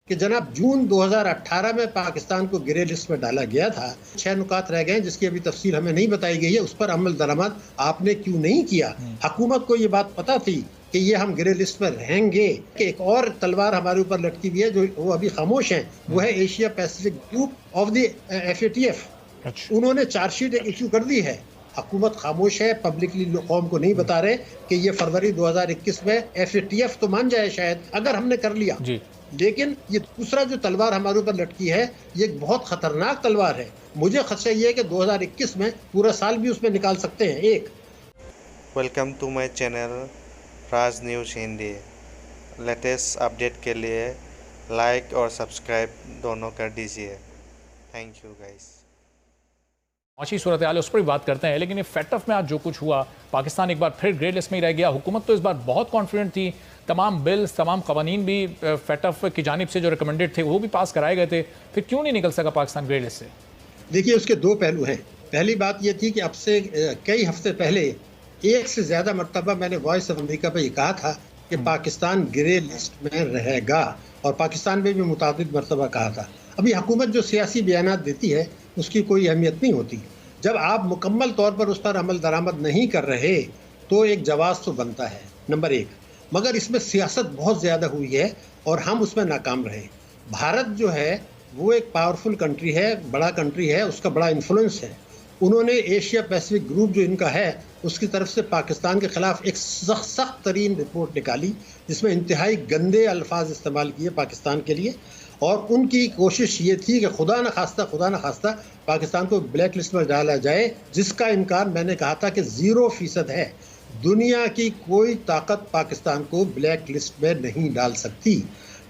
कि जनाब जून 2018 में पाकिस्तान को ग्रे लिस्ट में डाला गया था। 6 नुकात रह गए जिसकी अभी तफसील हमें नहीं बताई गई है, उस पर अमल दरामद आपने क्यों नहीं किया? हुकूमत को ये बात पता थी कि ये हम ग्रे लिस्ट में रहेंगे। कि एक और तलवार हमारे ऊपर लटकी हुई है जो वो अभी खामोश है, वो है Asia Pacific group of the FATF। उन्होंने चार्जशीट इशू कर दी है, हुकूमत खामोश है, पब्लिकली कौम को नहीं बता रहे कि ये फरवरी 2021 में FATF तो मान जाए शायद अगर हमने कर लिया जी। लेकिन ये दूसरा जो तलवार हमारे ऊपर लटकी है ये एक बहुत खतरनाक तलवार है। मुझे खदशा ये है कि 2021 में पूरा साल भी उसमें निकाल सकते हैं। एक welcome to my channel Raj news Hindi. Latest update के लिए लाइक और सब्सक्राइब दोनों कर दीजिए। Thank you guys. अच्छी सूरत हाल है उस पर भी बात करते हैं, लेकिन ये FATF में आज जो कुछ हुआ, पाकिस्तान एक बार फिर ग्रे लिस्ट में ही रह गया। हुकूमत तो इस बार बहुत कॉन्फिडेंट थी, तमाम बिल्स तमाम कवानीन भी FATF की जानिब से जो रिकमेंडेड थे वो भी पास कराए गए थे, फिर क्यों नहीं निकल सका पाकिस्तान ग्रे लिस्ट से? देखिए उसके दो पहलू हैं। पहली बात ये थी कि अब से कई हफ्ते पहले एक से ज़्यादा मरतबा मैंने वॉइस ऑफ अमेरिका पर ये कहा था कि पाकिस्तान ग्रे लिस्ट में रहेगा, और पाकिस्तान में भी मुताबिक मरतबा कहा था। अभी हुकूमत जो सियासी बयानात देती है उसकी कोई अहमियत नहीं होती। जब आप मुकम्मल तौर पर उस पर अमल दरामद नहीं कर रहे तो एक जवाब तो बनता है, नंबर एक। मगर इसमें सियासत बहुत ज़्यादा हुई है और हम उसमें नाकाम रहे। भारत जो है वो एक पावरफुल कंट्री है, बड़ा कंट्री है, उसका बड़ा इन्फ्लुएंस है। उन्होंने एशिया पैसिफिक ग्रुप जो इनका है उसकी तरफ से पाकिस्तान के ख़िलाफ़ एक सख्त तरीन रिपोर्ट निकाली जिसमें इंतहाई गंदे अल्फाज इस्तेमाल किए पाकिस्तान के लिए, और उनकी कोशिश ये थी कि खुदा न खास्ता पाकिस्तान को ब्लैक लिस्ट में डाला जाए, जिसका इम्कान मैंने कहा था कि 0% है। दुनिया की कोई ताकत पाकिस्तान को ब्लैक लिस्ट में नहीं डाल सकती।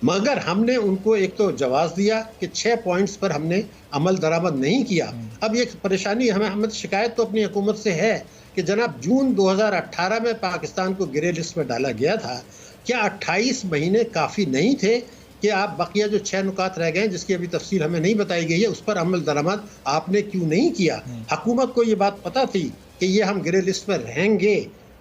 मगर हमने उनको एक तो जवाब दिया कि 6 पॉइंट्स पर हमने अमल दरामद नहीं किया। अब ये परेशानी हमें शिकायत तो अपनी हुकूमत से है कि जनाब जून 2018 में पाकिस्तान को ग्रे लिस्ट में डाला गया था, क्या 28 महीने काफ़ी नहीं थे कि आप बकिया जो 6 नुकात रह गए जिसकी अभी तफसील हमें नहीं बताई गई है, उस पर अमल दरामद आपने क्यों नहीं किया? हुकूमत को ये बात पता थी कि ये हम ग्रे लिस्ट में रहेंगे।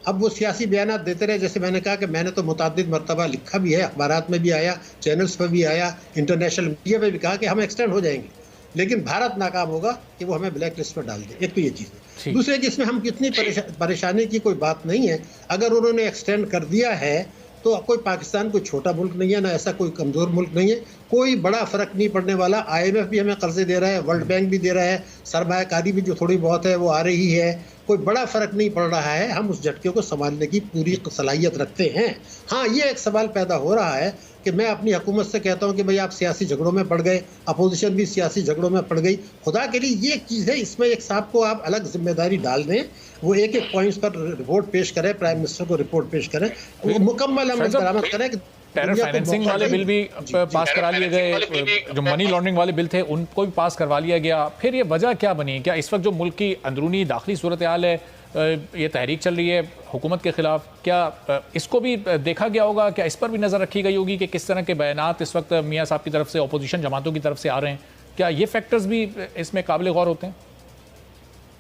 अब वो सियासी बयानात देते रहे, जैसे मैंने कहा कि मैंने तो मुतादिद मरतबा लिखा भी है, अखबारात में भी आया, चैनल्स पर भी आया, इंटरनेशनल मीडिया में भी कहा कि हम एक्सटेंड हो जाएंगे, लेकिन भारत नाकाम होगा कि वो हमें ब्लैक लिस्ट पर डाल दे। एक तो ये चीज़ है। दूसरे कि इसमें हम कितनी परेशानी की कोई बात नहीं है। अगर उन्होंने एक्सटेंड कर दिया है तो कोई पाकिस्तान कोई छोटा मुल्क नहीं है, ना ऐसा कोई कमज़ोर मुल्क नहीं है, कोई बड़ा फ़र्क नहीं पड़ने वाला। IMF भी हमें कर्जे दे रहा है, वर्ल्ड बैंक भी दे रहा है, सरमायाकारी भी जो थोड़ी बहुत है वो आ रही है, कोई बड़ा फ़र्क नहीं पड़ रहा है। हम उस झटके को संभालने की पूरी सलाहियत रखते हैं। हाँ, ये एक सवाल पैदा हो रहा है कि मैं अपनी हुकूमत से कहता हूँ कि भाई आप सियासी झगड़ों में पड़ गए, अपोजिशन भी सियासी झगड़ों में पड़ गई। खुदा के लिए ये एक चीज़ है, इसमें एक साहब को आप अलग जिम्मेदारी डाल दें, वो एक पॉइंट्स पर रिपोर्ट पेश करें, प्राइम मिनिस्टर को रिपोर्ट पेश करें, वो मुकम्मल अमल दरामद करें। टेरर फाइनेंसिंग वाले बिल भी पास करा लिए गए, जो मनी लॉन्ड्रिंग वाले बिल थे उनको भी पास करवा लिया गया। फिर ये वजह क्या बनी? क्या इस वक्त जो मुल्क की अंदरूनी दाखिली सूरत हाल है, ये तहरीक चल रही है हुकूमत के खिलाफ, क्या इसको भी देखा गया होगा? क्या इस पर भी नज़र रखी गई होगी कि किस तरह के बयानात इस वक्त मियाँ साहब की तरफ से, अपोजिशन जमातों की तरफ से आ रहे हैं? क्या ये फैक्टर्स भी इसमें काबिल गौर होते हैं?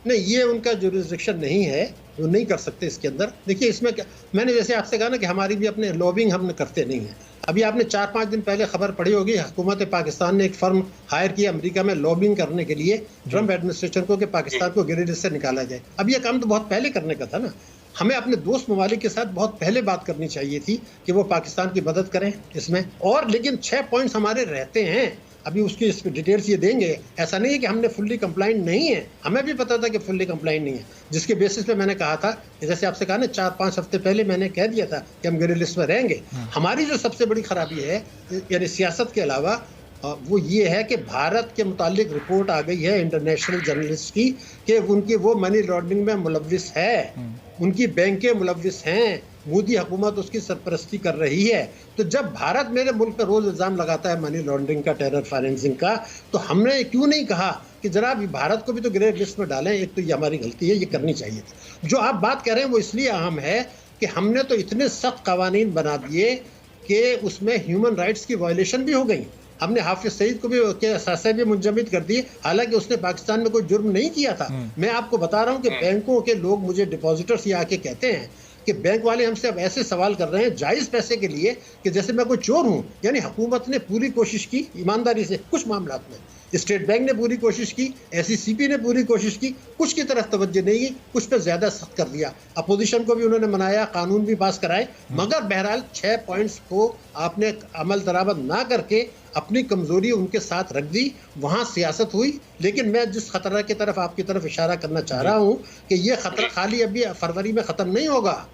नहीं, ये उनका जुरिस्डिक्शन नहीं है, वो नहीं कर सकते इसके अंदर। देखिए इसमें मैंने जैसे आपसे कहा ना कि हमारी भी अपने लॉबिंग हम करते नहीं हैं। अभी आपने 4-5 दिन पहले खबर पढ़ी होगी, हुकूमत पाकिस्तान ने एक फर्म हायर किया अमेरिका में लॉबिंग करने के लिए ट्रंप एडमिनिस्ट्रेशन को कि पाकिस्तान को ग्रे लिस्ट से निकाला जाए। अब यह काम तो बहुत पहले करने का था ना। हमें अपने दोस्त ममालिक के साथ बहुत पहले बात करनी चाहिए थी कि वो पाकिस्तान की मदद करें इसमें। और लेकिन 6 पॉइंट्स हमारे रहते हैं, अभी उसकी इस डिटेल्स ये देंगे। ऐसा नहीं है कि हमने फुल्ली कंप्लाइंट नहीं है, हमें भी पता था कि फुल्ली कंप्लाइंट नहीं है, जिसके बेसिस पे मैंने कहा था कि जैसे आपसे कहा ना 4-5 हफ्ते पहले मैंने कह दिया था कि हम ग्रे लिस्ट में रहेंगे। हमारी जो सबसे बड़ी खराबी है यानी सियासत के अलावा वो ये है कि भारत के मुतालिक रिपोर्ट आ गई है इंटरनेशनल जर्नलिस्ट की कि उनकी वो मनी लॉन्ड्रिंग में मुलव्विस है, उनकी बैंकें मुलव्विस हैं, मोदी हुकूमत उसकी सरपरस्ती कर रही है। तो जब भारत मेरे मुल्क पर रोज़ इल्ज़ाम लगाता है मनी लॉन्ड्रिंग का, टेरर फाइनेंसिंग का, तो हमने क्यों नहीं कहा कि जनाब भारत को भी तो ग्रे लिस्ट में डालें? एक तो ये हमारी गलती है, ये करनी चाहिए थी। जो आप बात कर रहे हैं वो इसलिए अहम है कि हमने तो इतने सख्त कवानीन बना दिए कि उसमें ह्यूमन राइट्स की वायलेशन भी हो गई। हमने हाफिज सईद को भी के असासे भी मुंजमद कर दिए, हालांकि उसने पाकिस्तान में कोई जुर्म नहीं किया था। मैं आपको बता रहा हूं कि बैंकों के लोग मुझे डिपॉजिटर्स ये आके कहते हैं कि बैंक वाले हमसे अब ऐसे सवाल कर रहे हैं जायज़ पैसे के लिए कि जैसे मैं कोई चोर हूं। यानी हुकूमत ने पूरी कोशिश की ईमानदारी से, कुछ मामलात में स्टेट बैंक ने पूरी कोशिश की, SECP ने पूरी कोशिश की, कुछ की तरफ तवज्जो नहीं की, कुछ पे ज़्यादा सख्त कर दिया। अपोजिशन को भी उन्होंने मनाया, कानून भी पास कराए, मगर बहरहाल 6 पॉइंट्स को आपने अमल दरामद ना करके अपनी कमज़ोरी उनके साथ रख दी। वहाँ सियासत हुई। लेकिन मैं जिस खतरा की तरफ आपकी तरफ इशारा करना चाह रहा हूँ कि ये खतरा खाली अभी फरवरी में ख़त्म नहीं होगा,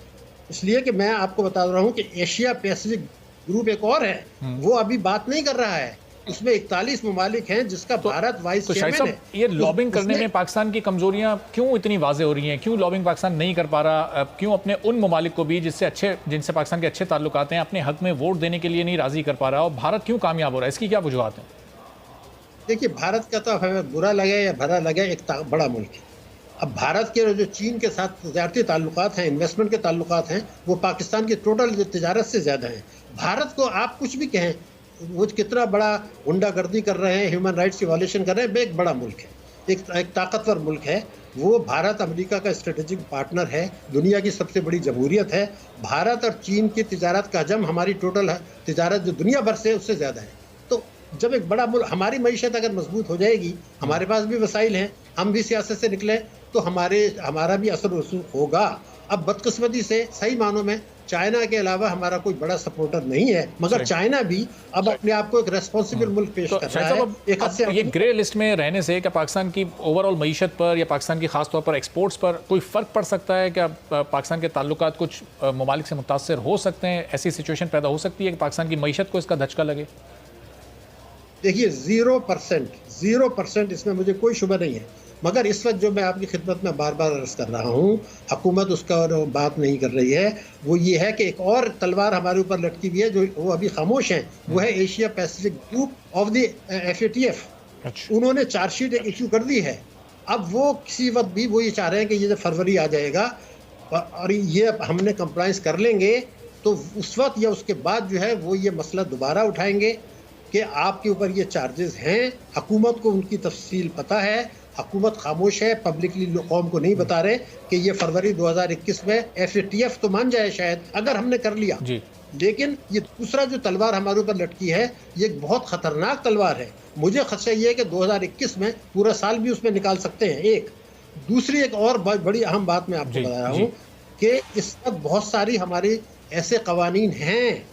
इसलिए कि मैं आपको बता रहा हूँ कि एशिया पैसिफिक ग्रुप एक और है, वो अभी बात नहीं कर रहा है। उसमें 41 ममालिक हैं जिसका भारत वाइस चेयरमैन है। ये लॉबिंग करने में पाकिस्तान की कमजोरियां क्यों इतनी वाज़ेह हो रही हैं? क्यों लॉबिंग पाकिस्तान नहीं कर पा रहा? क्यों अपने उन ममालिक को भी जिनसे पाकिस्तान के अच्छे ताल्लुकात हैं अपने हक में वोट देने के लिए नहीं राजी कर पा रहा? और भारत क्यों कामयाब हो रहा है? इसकी क्या वजूहत है? देखिए, भारत का तो हमें बुरा लगे या भला लगे, एक बड़ा मुल्क है। अब भारत के जो चीन के साथ तजारती ताल्लुकात हैं, इन्वेस्टमेंट के ताल्लुकात हैं, वो पाकिस्तान की टोटल तजारत से ज़्यादा हैं। भारत को आप कुछ भी कहें, वो कितना बड़ा गुंडागर्दी कर रहे हैं, ह्यूमन राइट्स की वायलेशन कर रहे हैं, एक बड़ा मुल्क है, एक ताकतवर मुल्क है। वो भारत अमेरिका का स्ट्रेटेजिक पार्टनर है, दुनिया की सबसे बड़ी जमहूरियत है। भारत और चीन की तिजारत का हजम हमारी टोटल तिजारत जो दुनिया भर से उससे ज़्यादा है। तो जब एक बड़ा मुल्क, हमारी मईशत अगर मजबूत हो जाएगी, हमारे पास भी वसाइल हैं, हम भी सियासत से निकले तो हमारा भी असर रसूख होगा। अब बदकिस्मती से सही मानों में चाइना के अलावा हमारा कोई बड़ा सपोर्टर नहीं है, मगर चाइना भी अब अपने आप को एक रेस्पॉन्सिबल मुल्क पेश कर रहा है। ये ग्रे लिस्ट में रहने से क्या पाकिस्तान की ओवरऑल मईशत पर या पाकिस्तान की खास तौर पर एक्सपोर्ट्स पर कोई फ़र्क पड़ सकता है? क्या पाकिस्तान के ताल्लुकात कुछ ममालिक से मुतासर हो सकते हैं? ऐसी सिचुएशन पैदा हो सकती है कि पाकिस्तान की मईशत को इसका धचका लगे? देखिए, 0% इसमें मुझे कोई शुबा नहीं है, मगर इस वक्त जो मैं आपकी खिदमत में बार बार अर्ज कर रहा हूँ, हुकूमत उसका बात नहीं कर रही है। वो ये है कि एक और तलवार हमारे ऊपर लटकी हुई है, जो वो अभी खामोश हैं, वो है Asia Pacific group of the FATF। उन्होंने चार्जशीट इशू कर दी है। अब वो किसी वक्त भी वो ये चाह रहे हैं कि ये जब फरवरी आ जाएगा और ये हमने कंप्लाइंस कर लेंगे, तो उस वक्त या उसके बाद जो है वो ये मसला दोबारा उठाएंगे कि आपके ऊपर ये चार्जेस हैं। हुकूमत को उनकी तफसील पता है, हुकूमत खामोश है, पब्लिकली कौम को नहीं बता रहे कि ये फरवरी 2021 में FATF तो मान जाए शायद, अगर हमने कर लिया जी। लेकिन ये दूसरा जो तलवार हमारे ऊपर लटकी है, ये एक बहुत खतरनाक तलवार है। मुझे खदशा ये है कि 2021 में पूरा साल भी उसमें निकाल सकते हैं। एक दूसरी एक और बड़ी अहम बात मैं आपको बता रहा हूँ कि इस वक्त बहुत सारी हमारी ऐसे कवानीन हैं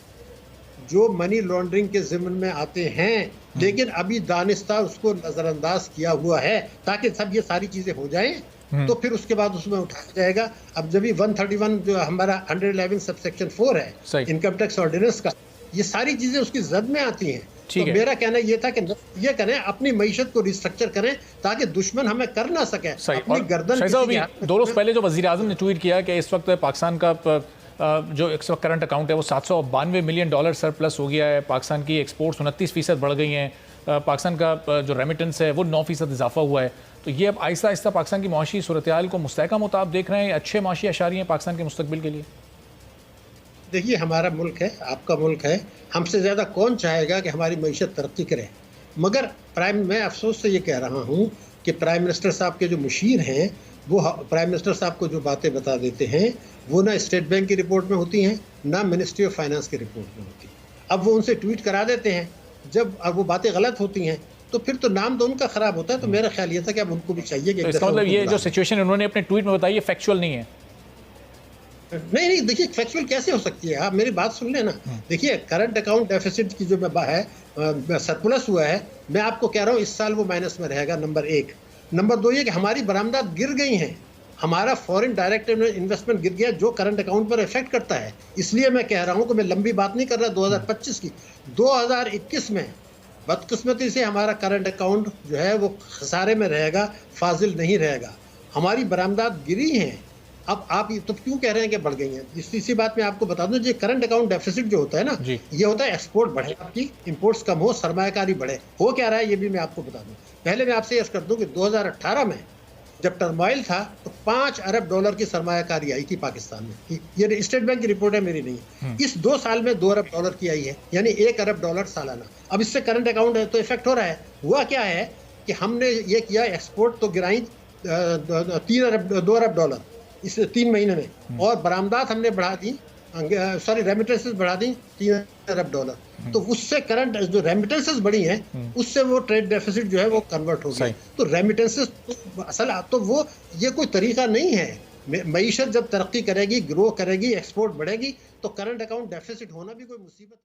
जो मनी लॉन्ड्रिंग के ज़िम्मन में आते हैं, लेकिन अभी दानिस्ता उसको नज़रअंदाज किया हुआ है, ताकि सब ये सारी चीज़ें हो जाएं तो फिर उसके बाद उसमें उठाया जाएगा। अब जब 131 जो हमारा 111 सबसेक्शन 4 है इनकम टैक्स ऑर्डिनेंस का, ये सारी चीज़ें उसकी जद में आती हैं। तो मेरा कहना ये था कि ये करें, अपनी मईशत को रिस्ट्रक्चर करें ताकि दुश्मन हमें कर ना सके अपनी गर्दन। 2 रोज़ पहले जो वज़ीर आज़म ने ट्वीट किया कि इस वक्त पाकिस्तान का जो इस वक्त करंट अकाउंट है वो $792 मिलियन सरप्लस हो गया है। पाकिस्तान की एक्सपोर्ट्स 29% बढ़ गई हैं। पाकिस्तान का जो रेमिटेंस है वो 9% इजाफा हुआ है। तो ये अब आहिस्ता आहिस्ता पाकिस्तान की माशी सूरत हाल को मुस्तहकम होता आप देख रहे हैं, अच्छे माशी अशारी हैं पाकिस्तान के मुस्तकबिल के लिए? देखिए, हमारा मुल्क है, आपका मुल्क है, हमसे ज़्यादा कौन चाहेगा कि हमारी मईशत तरक्की करे? मगर मैं अफसोस से ये कह रहा हूँ कि प्राइम मिनिस्टर साहब के जो मुशीर हैं, वो प्राइम मिनिस्टर साहब को जो बातें बता देते हैं वो ना स्टेट बैंक की रिपोर्ट में होती हैं, ना मिनिस्ट्री ऑफ फाइनेंस की रिपोर्ट में होती। अब वो उनसे ट्वीट करा देते हैं, जब अब वो बातें गलत होती हैं तो फिर तो नाम तो उनका ख़राब होता है। तो मेरा ख्याल ये था कि अब उनको भी चाहिए कि इसका मतलब ये जो सिचुएशन उन्होंने अपने ट्वीट में बताई ये फैक्चुअल नहीं है। नहीं, देखिए फैक्चुअल कैसे हो सकती है? आप मेरी बात सुन लेना। देखिए, करंट अकाउंट डेफिसिट की जो है सरप्लस हुआ है, मैं आपको कह रहा हूँ इस साल वो माइनस में रहेगा, नंबर 1। नंबर 2 ये कि हमारी बरामदात गिर गई हैं, हमारा फॉरेन डायरेक्ट इन्वेस्टमेंट गिर गया जो करंट अकाउंट पर इफेक्ट करता है। इसलिए मैं कह रहा हूँ कि मैं लंबी बात नहीं कर रहा 2025 की, 2021 में बदकिस्मती से हमारा करंट अकाउंट जो है वो खसारे में रहेगा, फाजिल नहीं रहेगा। हमारी बरामदात गिरी हैं। अब आप तो क्यों कह रहे हैं कि बढ़ गई हैं? इसी बात में आपको बता दूं, जो करंट अकाउंट डेफिसिट जो होता है ना, ये होता है एक्सपोर्ट बढ़े, आपकी इंपोर्ट्स कम हो, सरमायाकारी बढ़े। हो क्या रहा है ये भी मैं आपको बता दूं। पहले मैं आपसे यह कर दूं कि 2018 में जब टर्मोइल था तो $5 अरब की सरमायाकारी आई थी पाकिस्तान में। ये स्टेट बैंक की रिपोर्ट है, मेरी नहीं है। इस 2 साल में $2 अरब की आई है, यानी $1 अरब सालाना। अब इससे करंट अकाउंट है तो इफेक्ट हो रहा है। हुआ क्या है कि हमने ये किया, एक्सपोर्ट तो गिराई $2 अरब, इस 3 महीने में, और बरामदात हमने बढ़ा दी, रेमिटेंसेस बढ़ा दी $3 अरब। तो उससे करंट जो रेमिटेंसेस बढ़ी हैं उससे वो ट्रेड डेफिसिट जो है वो कन्वर्ट हो गया। तो रेमिटेंसेस असल तो वो ये कोई तरीका नहीं है। मईशत जब तरक्की करेगी, ग्रो करेगी, एक्सपोर्ट बढ़ेगी, तो करंट अकाउंट डेफिसिट होना भी कोई मुसीबत